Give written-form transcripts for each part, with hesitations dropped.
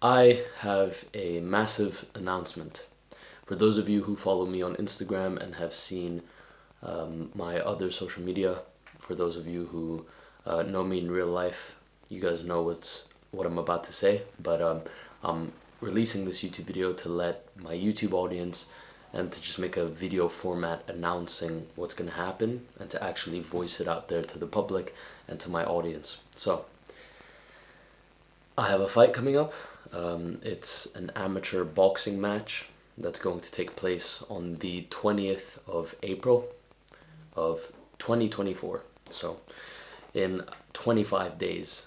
I have a massive announcement. For those of you who follow me on Instagram and have seen my other social media, for those of you who know me in real life, you guys know what I'm about to say. But I'm releasing this YouTube video to let my YouTube audience and to just make a video format announcing what's going to happen and to actually voice it out there to the public and to my audience. So I have a fight coming up. It's an amateur boxing match that's going to take place on the 20th of April of 2024. So in 25 days.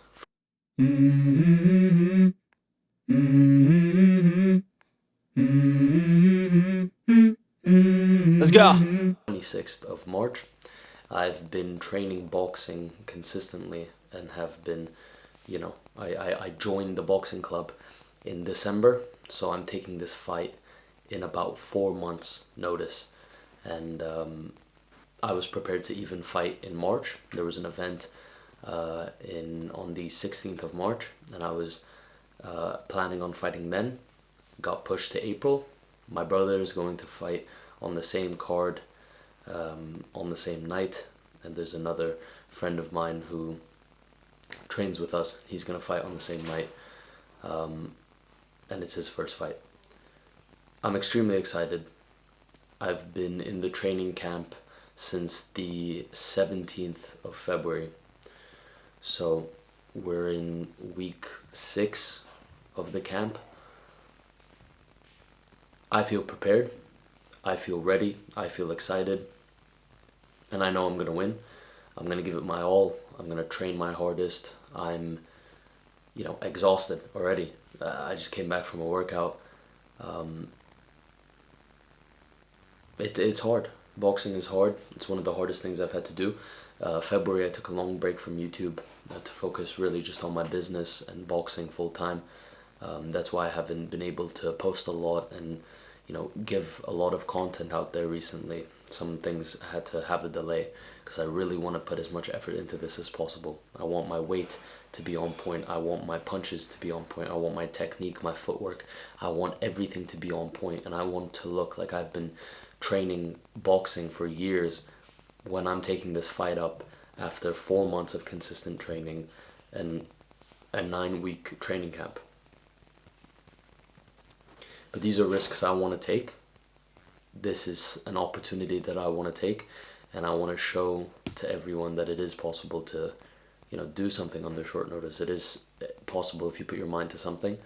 Let's go. 26th of March. I've been training boxing consistently and have been, I joined the boxing club in December, so I'm taking this fight in about 4 months' notice. And I was prepared to even fight in March. There was an event on the 16th of March, and I was planning on fighting then. Got pushed to April. My brother is going to fight on the same card on the same night, and there's another friend of mine who trains with us. He's going to fight on the same night, and it's his first fight. I'm extremely excited. I've been in the training camp since the 17th of February. So we're in week 6 of the camp. I feel prepared. I feel ready. I feel excited. And I know I'm going to win. I'm going to give it my all. I'm going to train my hardest. I'm, exhausted already. I just came back from a workout. It's hard. Boxing is hard. It's one of the hardest things I've had to do. February, I took a long break from YouTube to focus really just on my business and boxing full time. That's why I haven't been able to post a lot and give a lot of content out there recently. Some things I had to have a delay because I really want to put as much effort into this as possible. I want my weight to be on point. I want my punches to be on point. I want my technique, my footwork. I want everything to be on point, and I want to look like I've been training boxing for years when I'm taking this fight up after 4 months of consistent training and a 9-week training camp. But these are risks I want to take. This is an opportunity that I want to take, and I want to show to everyone that it is possible to, do something under short notice. It is possible if you put your mind to something,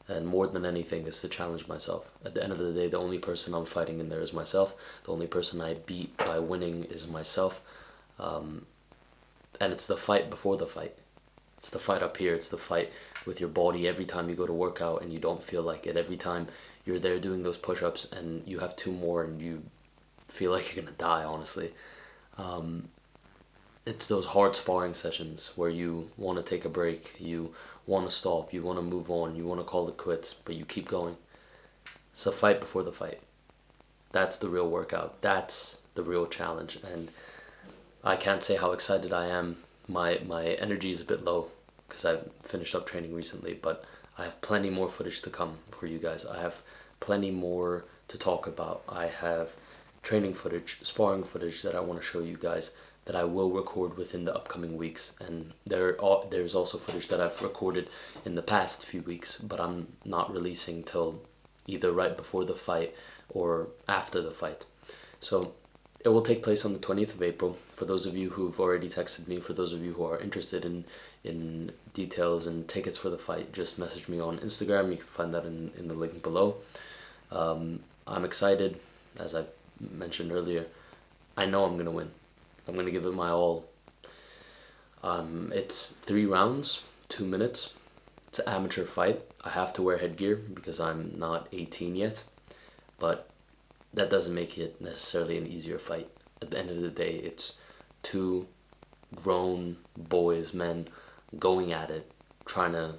and more than anything is to challenge myself. At the end of the day, the only person I'm fighting in there is myself. The only person I beat by winning is myself. And it's the fight before the fight. It's the fight up here. It's the fight with your body every time you go to work out and you don't feel like it. Every time you're there doing those push-ups and you have 2 more and you feel like you're gonna die, honestly. It's those hard sparring sessions where you want to take a break, you want to stop, you want to move on, you want to call it quits, but you keep going. It's a fight before the fight. That's the real workout. That's the real challenge. And I can't say how excited I am. My energy is a bit low because I've finished up training recently, but I have plenty more footage to come for you guys. I have plenty more to talk about. I have training footage, sparring footage that I want to show you guys that I will record within the upcoming weeks. And there's also footage that I've recorded in the past few weeks, but I'm not releasing till either right before the fight or after the fight. So it will take place on the 20th of April. For those of you who've already texted me, for those of you who are interested in details and tickets for the fight, just message me on Instagram. You can find that in the link below. I'm excited, as I've mentioned earlier. I know I'm going to win. I'm going to give it my all. It's 3 rounds, 2 minutes. It's an amateur fight. I have to wear headgear because I'm not 18 yet, but that doesn't make it necessarily an easier fight. At the end of the day, it's 2 grown boys, men, going at it, trying to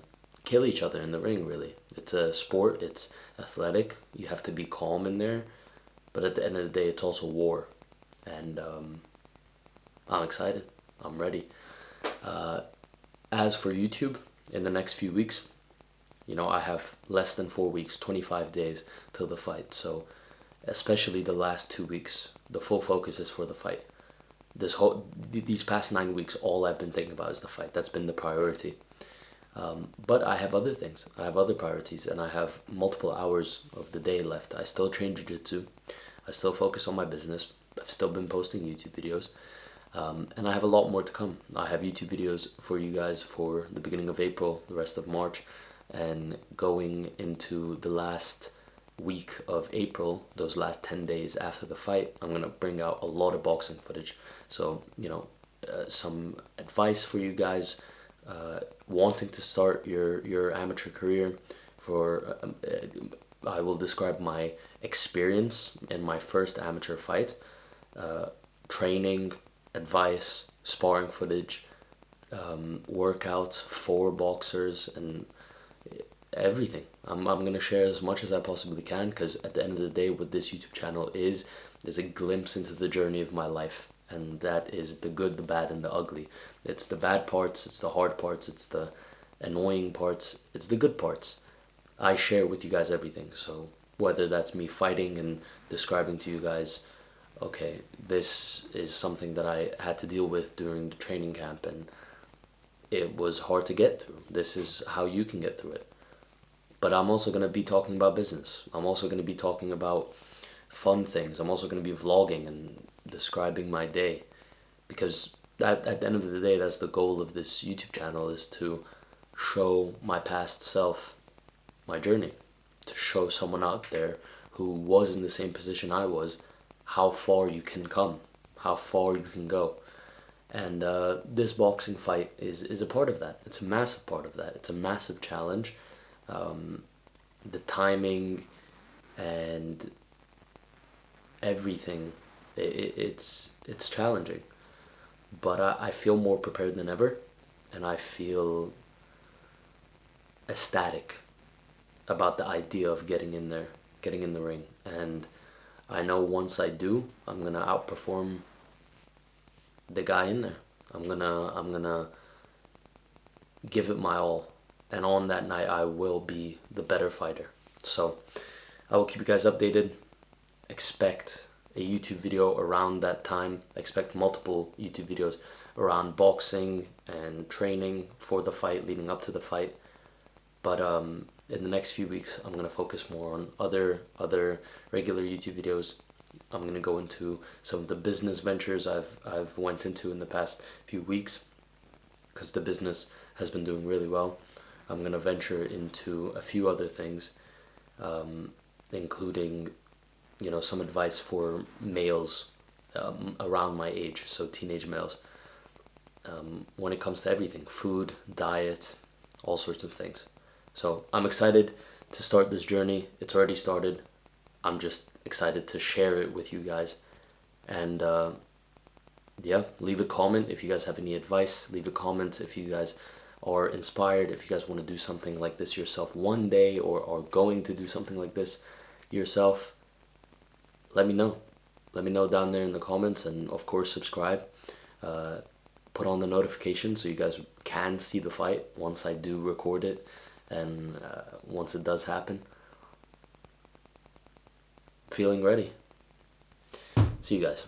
kill each other in the ring, really. It's a sport, it's athletic, you have to be calm in there, but at the end of the day, it's also war. And I'm excited. I'm ready. As for YouTube, in the next few weeks, You know, I have less than 4 weeks, 25 days till the fight. So especially the last 2 weeks, the full focus is for the fight. These past 9 weeks, all I've been thinking about is the fight. That's been the priority. But I have other things. I have other priorities, and I have multiple hours of the day left. I still train jiu-jitsu. I still focus on my business. I've still been posting YouTube videos. And I have a lot more to come. I have YouTube videos for you guys for the beginning of April, the rest of March, and going into the last week of April, those last 10 days after the fight, I'm going to bring out a lot of boxing footage. So, some advice for you guys wanting to start your amateur career. I will describe my experience in my first amateur fight, training, advice, sparring footage, workouts for boxers, and everything. I'm going to share as much as I possibly can, because at the end of the day, what this YouTube channel is a glimpse into the journey of my life. And that is the good, the bad, and the ugly. It's the bad parts, it's the hard parts, it's the annoying parts, it's the good parts. I share with you guys everything. So whether that's me fighting and describing to you guys, okay, this is something that I had to deal with during the training camp and it was hard to get through. This is how you can get through it. But I'm also going to be talking about business. I'm also going to be talking about fun things. I'm also going to be vlogging and describing my day, because at the end of the day, that's the goal of this YouTube channel, is to show my past self my journey, to show someone out there who was in the same position I was how far you can come, how far you can go. And this boxing fight is a part of that. It's a massive part of that. It's a massive challenge. The timing and everything, it's challenging. But I feel more prepared than ever, and I feel ecstatic about the idea of getting in there, getting in the ring. And I know once I do, I'm gonna outperform the guy in there. I'm gonna give it my all, and on that night I will be the better fighter. So I will keep you guys updated. Expect a YouTube video around that time. Expect multiple YouTube videos around boxing and training for the fight, leading up to the fight. But in the next few weeks, I'm gonna focus more on other regular YouTube videos. I'm gonna go into some of the business ventures I've went into in the past few weeks, because the business has been doing really well. I'm gonna venture into a few other things, including, some advice for males around my age, so teenage males, when it comes to everything, food, diet, all sorts of things. So I'm excited to start this journey. It's already started. I'm just excited to share it with you guys. And yeah, leave a comment if you guys have any advice. Leave a comment if you guys are inspired, if you guys want to do something like this yourself one day, or are going to do something like this yourself. Let me know. Let me know down there in the comments, and of course subscribe. Put on the notification so you guys can see the fight once I do record it, and once it does happen. Feeling ready. See you guys.